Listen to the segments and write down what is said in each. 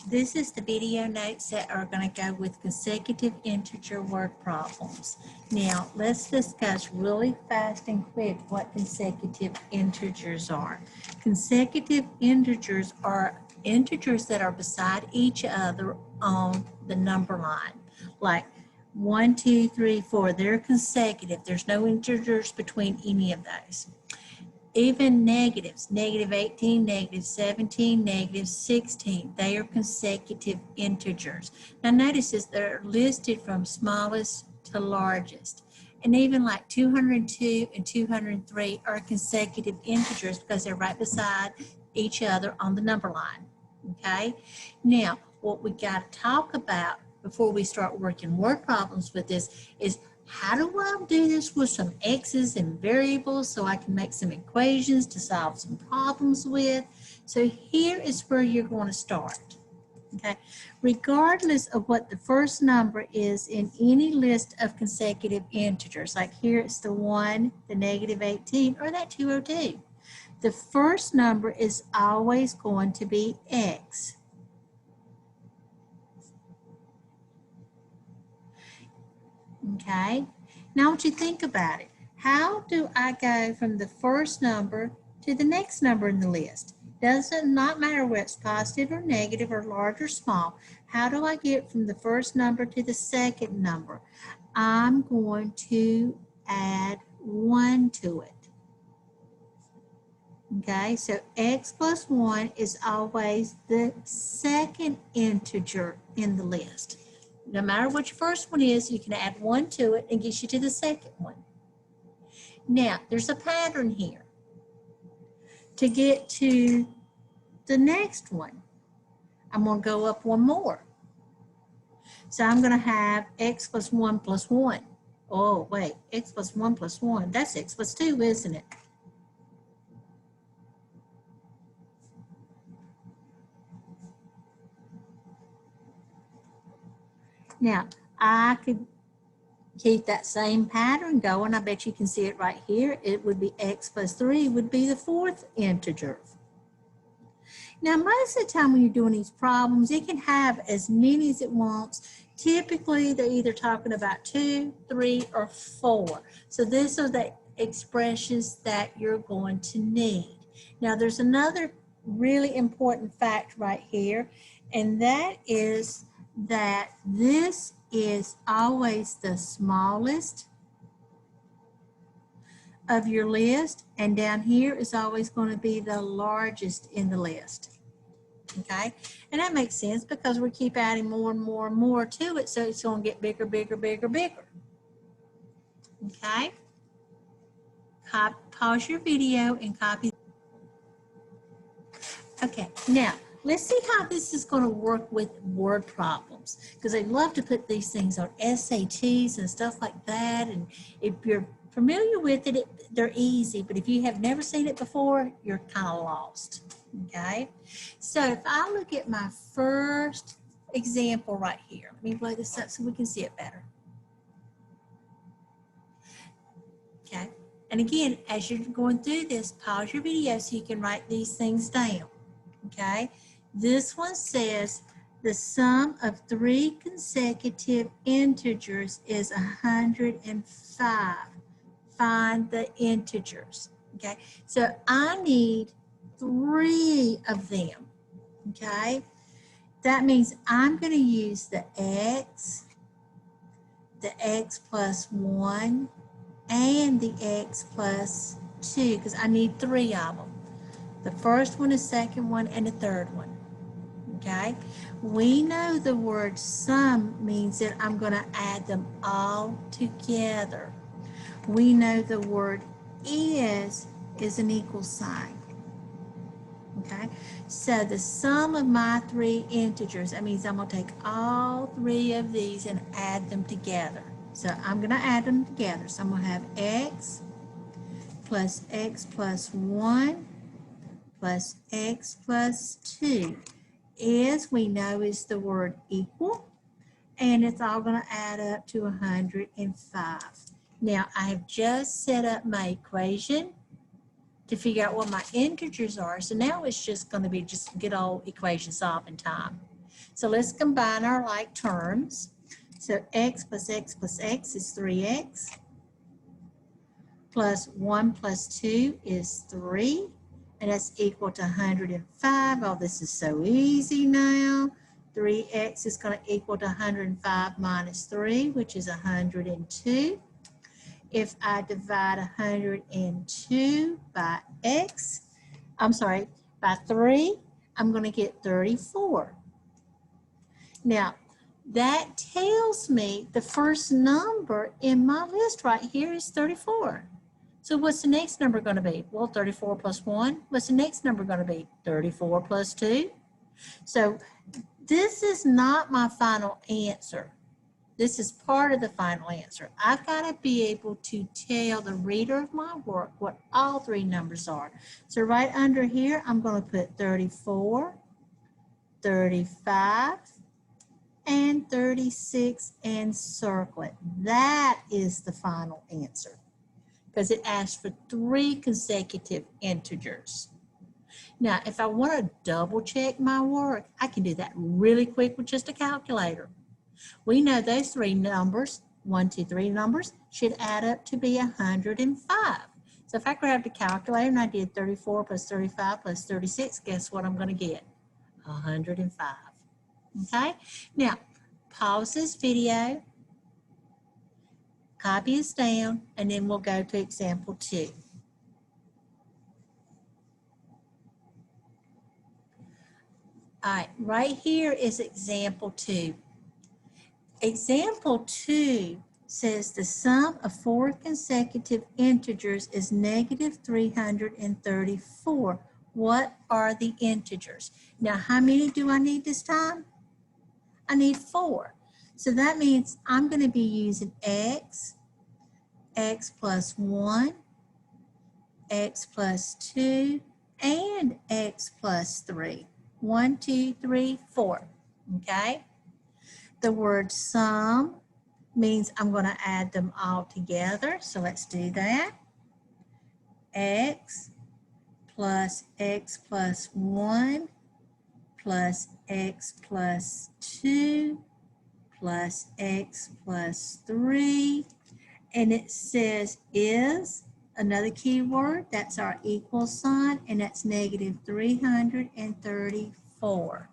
This is the video notes that are going to go with consecutive integer word problems. Now, let's discuss really fast and quick what consecutive integers are. Consecutive integers are integers that are beside each other on the number line. Like 1, 2, 3, 4, they're consecutive. There's no integers between any of those. Even negatives, negative 18, negative 17, negative 16, they are consecutive integers. Now notice this, they're listed from smallest to largest. And even like 202 and 203 are consecutive integers because they're right beside each other on the number line, okay? Now, what we got to talk about before we start working word problems with this is how do I do this with some x's and variables so I can make some equations to solve some problems with? So here is where you're going to start. Okay, regardless of what the first number is in any list of consecutive integers, like here it's the 1, the negative 18, or that 202. The first number is always going to be x. Okay, now I want you to think about it. How do I go from the first number to the next number in the list? Doesn't not matter whether it's positive or negative or large or small. How do I get from the first number to the second number? I'm going to add 1 to it. Okay, so x plus 1 is always the second integer in the list. No matter what your first one is, you can add 1 to it and get you to the second one. Now, there's a pattern here. To get to the next one, I'm going to go up one more. So I'm going to have x plus 1 plus 1. Oh, wait, x plus 1 plus 1. That's x plus 2, isn't it? Now, I could keep that same pattern going. I bet you can see it right here. It would be x plus 3 would be the fourth integer. Now, most of the time when you're doing these problems, it can have as many as it wants. Typically, they're either talking about 2, 3, or 4. So these are the expressions that you're going to need. Now, there's another really important fact right here, and that is that this is always the smallest of your list, and down here is always going to be the largest in the list. Okay, and that makes sense because we keep adding more and more and more to it, so it's going to get bigger, bigger, bigger, bigger. Okay, pause your video and copy. Okay, now let's see how this is going to work with word problems, because they love to put these things on SATs and stuff like that, and if you're familiar with it, they're easy, but if you have never seen it before, you're kind of lost. Okay, so if I look at my first example right here, let me blow this up so we can see it better. Okay, and again, as you're going through this, pause your video so you can write these things down. Okay, this one says the sum of 3 consecutive integers is 105. Find the integers. Okay, so I need 3 of them. Okay, that means I'm going to use the x plus 1, and the x plus 2, because I need 3 of them. The first one, the second one, and the third one. Okay, we know the word sum means that I'm going to add them all together. We know the word is an equal sign. Okay, so the sum of my 3 integers, that means I'm going to take all 3 of these and add them together. So I'm going to add them together. So I'm going to have x plus 1 plus x plus 2. Is, we know, is the word equal, and it's all going to add up to 105. Now, I have just set up my equation to figure out what my integers are, so now it's just going to be just good old equation solving time. So let's combine our like terms. So x plus x plus x is 3x. Plus 1 plus 2 is 3. And that's equal to 105. Oh, this is so easy now. 3x is going to equal to 105 minus 3, which is 102. If I divide 102 by x, by 3, I'm going to get 34. Now, that tells me the first number in my list right here is 34. So what's the next number going to be? Well, 34 plus 1. What's the next number going to be? 34 plus 2. So this is not my final answer. This is part of the final answer. I've got to be able to tell the reader of my work what all three numbers are. So right under here, I'm going to put 34, 35, and 36 and circle it. That is the final answer because it asks for 3 consecutive integers. Now, if I want to double check my work, I can do that really quick with just a calculator. We know those 3 numbers, 1, 2, 3 numbers, should add up to be 105. So if I grabbed a calculator and I did 34 plus 35 plus 36, guess what I'm going to get? 105. Okay? Now, pause this video, copy this down, and then we'll go to example 2. All right, right here is example 2. Example 2 says the sum of 4 consecutive integers is negative 334. What are the integers? Now, how many do I need this time? I need 4. So that means I'm going to be using x, x plus 1, x plus 2, and x plus 3. 1, 2, 3, 4. Okay? The word sum means I'm going to add them all together. So let's do that. X plus 1 plus x plus 2 plus x plus 3. And it says is another keyword. That's our equal sign, and that's negative 334.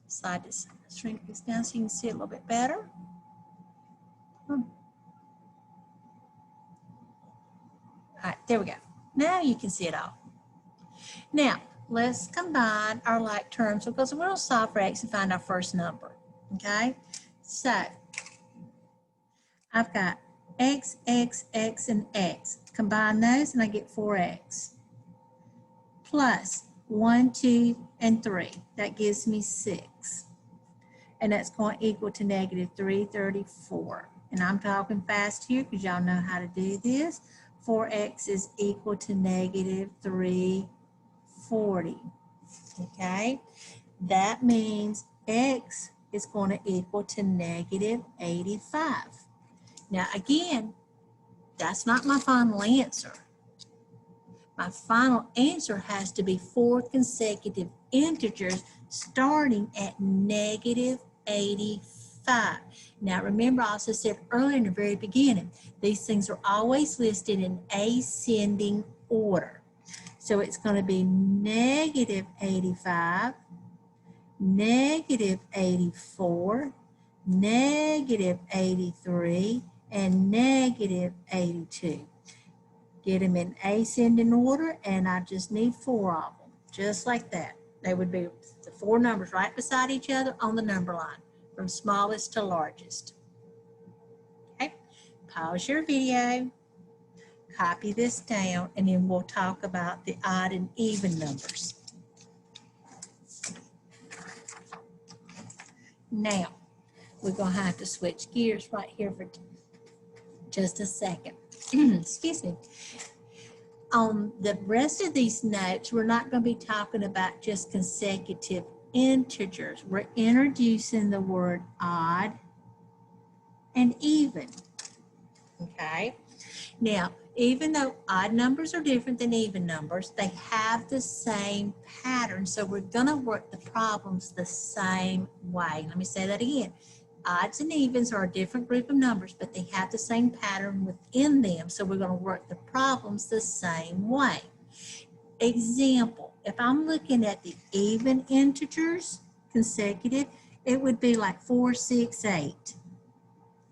So I just shrink this down so you can see it a little bit better. All right, there we go. Now you can see it all. Now, let's combine our like terms because we're going to solve for x and find our first number. Okay? So, I've got x, x, x, and x. Combine those and I get 4x. Plus 1, 2, and 3. That gives me 6. And that's going to equal to negative 334. And I'm talking fast here because y'all know how to do this. 4x is equal to negative 340. Okay? That means x is going to equal to negative 85. Now again, that's not my final answer. My final answer has to be 4 consecutive integers starting at negative 85. Now remember, I also said earlier in the very beginning, these things are always listed in ascending order. So it's going to be negative 85, negative 84, negative 83, and negative 82. Get them in ascending order, and I just need 4 of them, just like that. They would be the 4 numbers right beside each other on the number line, from smallest to largest. Okay, pause your video, copy this down, and then we'll talk about the odd and even numbers. Now, we're going to have to switch gears right here for just a second. Excuse me. On the rest of these notes, we're not going to be talking about just consecutive integers. We're introducing the word odd and even. Okay? Now, Even though odd numbers are different than even numbers, they have the same pattern. So we're going to work the problems the same way. Let me say that again. Odds and evens are a different group of numbers, but they have the same pattern within them. So we're going to work the problems the same way. Example, if I'm looking at the even integers, consecutive, it would be like 4, 6, 8.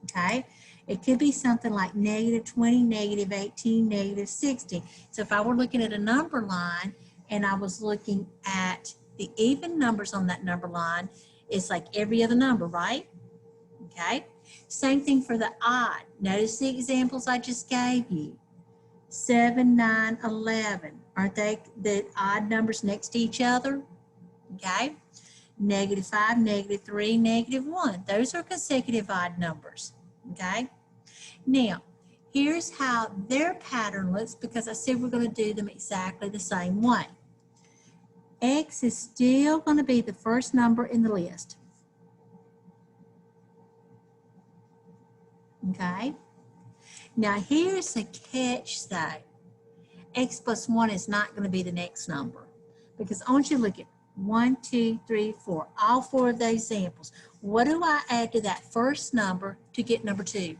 Okay? It could be something like negative 20, negative 18, negative 60. So if I were looking at a number line and I was looking at the even numbers on that number line, it's like every other number, right? Okay? Same thing for the odd. Notice the examples I just gave you. 7, 9, 11. Aren't they the odd numbers next to each other? Okay? Negative 5, negative 3, negative 1. Those are consecutive odd numbers. Okay? Now, here's how their pattern looks because I said we're going to do them exactly the same way. X is still going to be the first number in the list. Okay? Now, here's the catch though. X plus 1 is not going to be the next number because I want you to look at 1, 2, 3, 4, all 4 of those examples. What do I add to that first number to get number 2?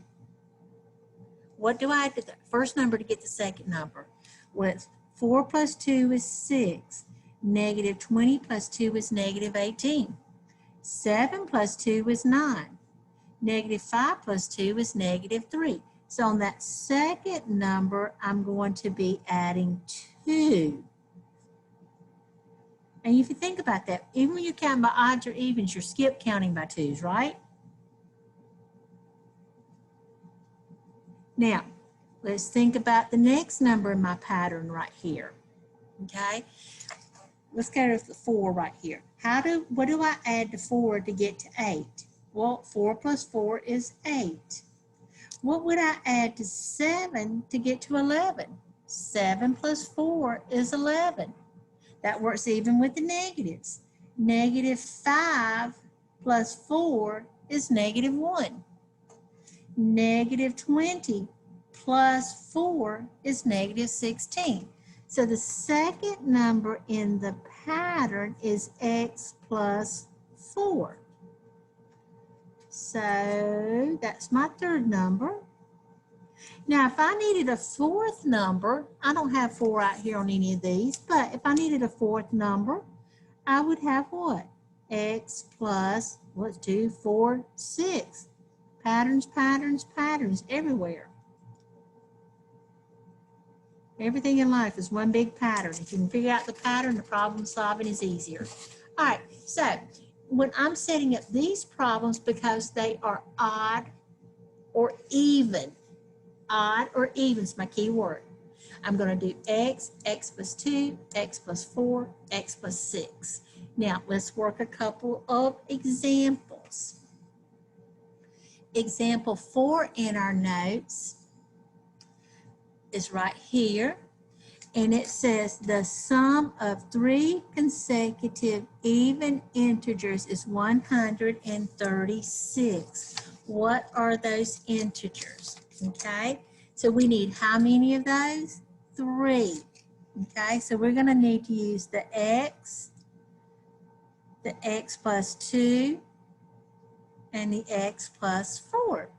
What do I add to the first number to get the second number? Well, it's 4 plus 2 is 6. Negative 20 plus 2 is negative 18. 7 plus 2 is 9. Negative 5 plus 2 is negative 3. So on that second number, I'm going to be adding 2. And if you think about that, even when you're counting by odds or evens, you're skip counting by 2s, right? Now, let's think about the next number in my pattern right here. Okay? Let's go to the 4 right here. What do I add to 4 to get to 8? Well, 4 plus 4 is 8. What would I add to 7 to get to 11? 7 plus 4 is 11. That works even with the negatives. Negative 5 plus 4 is negative 1. Negative 20 plus 4 is negative 16. So the second number in the pattern is x plus 4. So that's my third number. Now, if I needed a fourth number, I don't have 4 out here on any of these, but if I needed a fourth number, I would have what? X plus, what's 2, 4, 6. Patterns, patterns, patterns everywhere. Everything in life is one big pattern. If you can figure out the pattern, the problem solving is easier. All right, so when I'm setting up these problems, because they are odd or even is my key word. I'm going to do x, x plus 2, x plus 4, x plus 6. Now, let's work a couple of examples. Example 4 in our notes is right here, and it says the sum of 3 consecutive even integers is 136. What are those integers? Okay, so we need how many of those? 3. Okay, so we're going to need to use the x plus 2, and the x plus 4.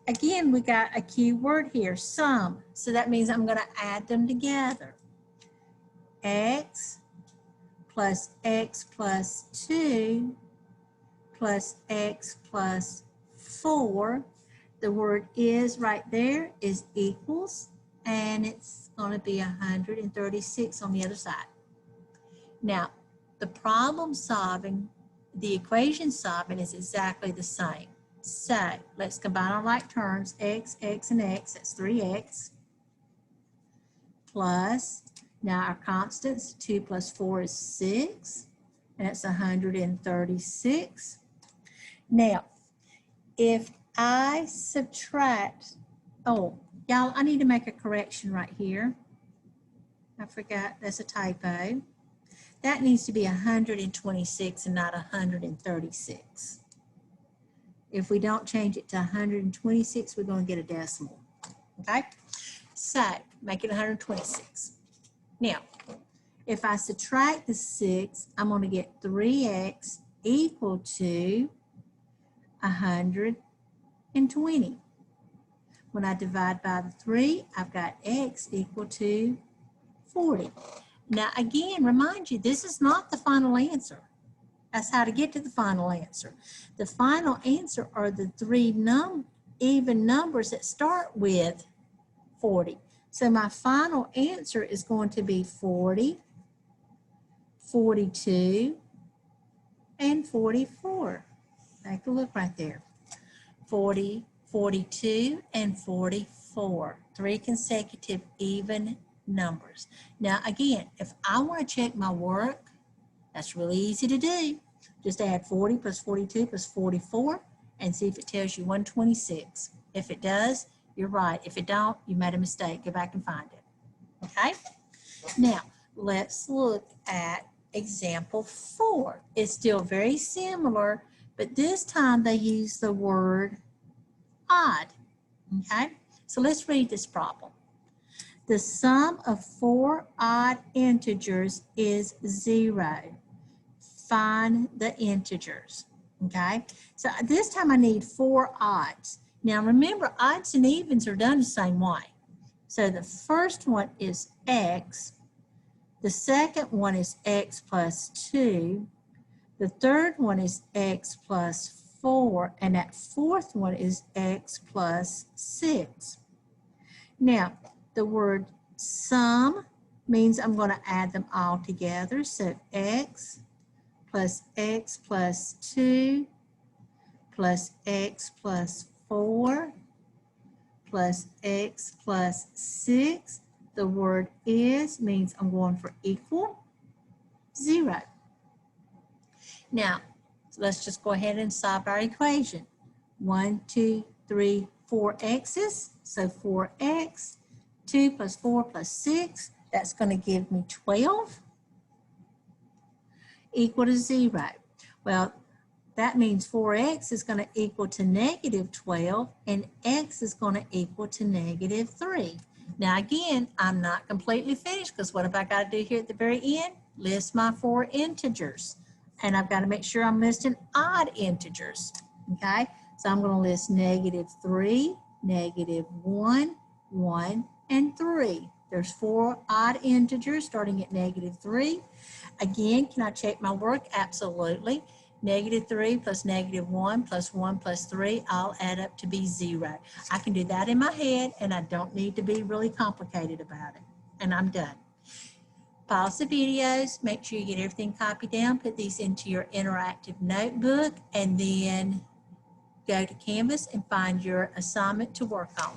Again, we got a key word here, sum. So that means I'm going to add them together. X plus x plus 2 plus x plus 4. The word is right there is equals, and it's going to be 136 on the other side. Now, the problem solving, the equation solving is exactly the same. So let's combine our like terms, x, x, and x, that's 3x, plus, now our constants, 2 plus 4 is 6, and it's 136. Now, if I subtract, oh, y'all, I need to make a correction right here. I forgot, that's a typo. That needs to be 126 and not 136. If we don't change it to 126, we're going to get a decimal. Okay? So make it 126. Now, if I subtract the 6, I'm going to get 3x equal to 120. When I divide by the 3, I've got x equal to 40. Now, again, remind you, this is not the final answer. That's how to get to the final answer. The final answer are the 3 even numbers that start with 40. So my final answer is going to be 40, 42, and 44. Take a look right there. 40, 42, and 44. 3 consecutive even numbers. Now again, if I want to check my work, that's really easy to do. Just add 40 plus 42 plus 44 and see if it tells you 126. If it does, you're right. If it don't, you made a mistake. Go back and find it. Okay? Now, let's look at example 4. It's still very similar, but this time they use the word odd. Okay? So let's read this problem. The sum of 4 odd integers is 0. Find the integers. Okay? So this time I need 4 odds. Now remember, odds and evens are done the same way. So the first one is x. The second one is x plus 2. The third one is x plus 4. And that fourth one is x plus 6. Now, the word sum means I'm going to add them all together. So x plus 2 plus x plus 4 plus x plus 6. The word is means I'm going for equal 0. Now, let's just go ahead and solve our equation. 1, 2, 3, 4 x's. So 4x, 2 plus 4 plus 6. That's going to give me 12 equal to 0. Well, that means 4x is going to equal to negative 12 and x is going to equal to negative 3. Now again, I'm not completely finished because what have I got to do here at the very end? List my 4 integers. And I've got to make sure I'm listing odd integers. Okay, so I'm going to list negative 3, negative 1, 1, and 3. There's 4 odd integers starting at negative 3. Again, can I check my work? Absolutely. Negative 3 plus negative 1 plus 1 plus 3 all add up to be 0. I can do that in my head and I don't need to be really complicated about it. And I'm done. Pause the videos, make sure you get everything copied down, put these into your interactive notebook, and then go to Canvas and find your assignment to work on.